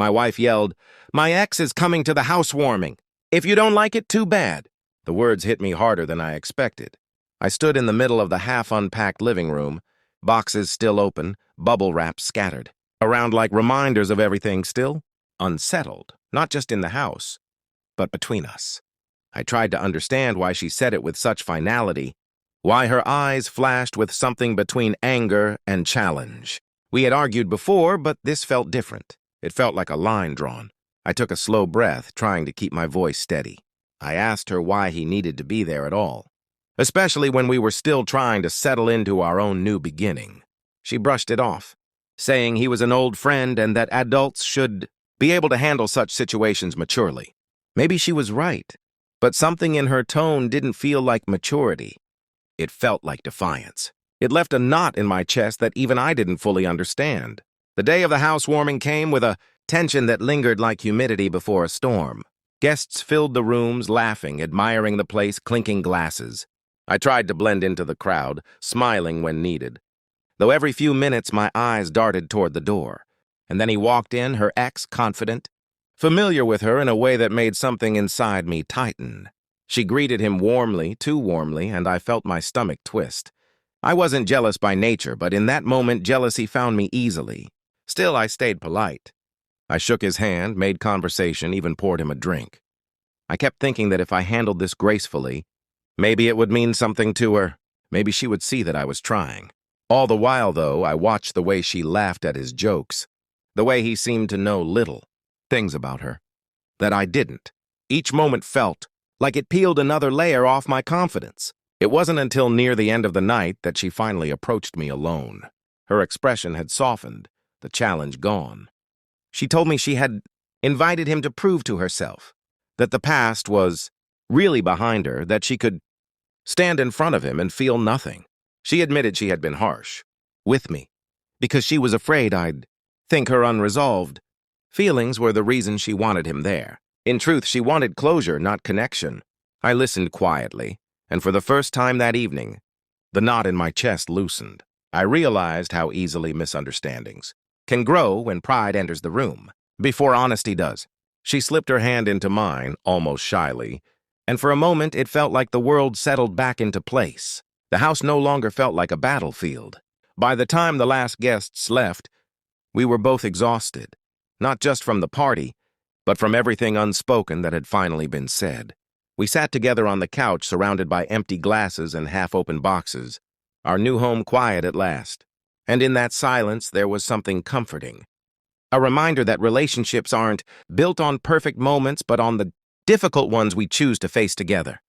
My wife yelled, "My ex is coming to the housewarming. If you don't like it, too bad." The words hit me harder than I expected. I stood in the middle of the half-unpacked living room, boxes still open, bubble wrap scattered, around like reminders of everything still unsettled, not just in the house, but between us. I tried to understand why she said it with such finality, why her eyes flashed with something between anger and challenge. We had argued before, but this felt different. It felt like a line drawn. I took a slow breath, trying to keep my voice steady. I asked her why he needed to be there at all, especially when we were still trying to settle into our own new beginning. She brushed it off, saying he was an old friend and that adults should be able to handle such situations maturely. Maybe she was right, but something in her tone didn't feel like maturity. It felt like defiance. It left a knot in my chest that even I didn't fully understand. The day of the housewarming came with a tension that lingered like humidity before a storm. Guests filled the rooms, laughing, admiring the place, clinking glasses. I tried to blend into the crowd, smiling when needed, though every few minutes my eyes darted toward the door. And then he walked in, her ex, confident, familiar with her in a way that made something inside me tighten. She greeted him warmly, too warmly, and I felt my stomach twist. I wasn't jealous by nature, but in that moment jealousy found me easily. Still, I stayed polite. I shook his hand, made conversation, even poured him a drink. I kept thinking that if I handled this gracefully, maybe it would mean something to her. Maybe she would see that I was trying. All the while, though, I watched the way she laughed at his jokes, the way he seemed to know little things about her that I didn't. Each moment felt like it peeled another layer off my confidence. It wasn't until near the end of the night that she finally approached me alone. Her expression had softened, the challenge gone. She told me she had invited him to prove to herself that the past was really behind her, that she could stand in front of him and feel nothing. She admitted she had been harsh with me because she was afraid I'd think her unresolved. Feelings were the reason she wanted him there. In truth, she wanted closure, not connection. I listened quietly, and for the first time that evening, the knot in my chest loosened. I realized how easily misunderstandings can grow when pride enters the room, before honesty does. She slipped her hand into mine, almost shyly, and for a moment it felt like the world settled back into place. The house no longer felt like a battlefield. By the time the last guests left, we were both exhausted, not just from the party, but from everything unspoken that had finally been said. We sat together on the couch, surrounded by empty glasses and half-open boxes, our new home quiet at last. And in that silence, there was something comforting. A reminder that relationships aren't built on perfect moments, but on the difficult ones we choose to face together.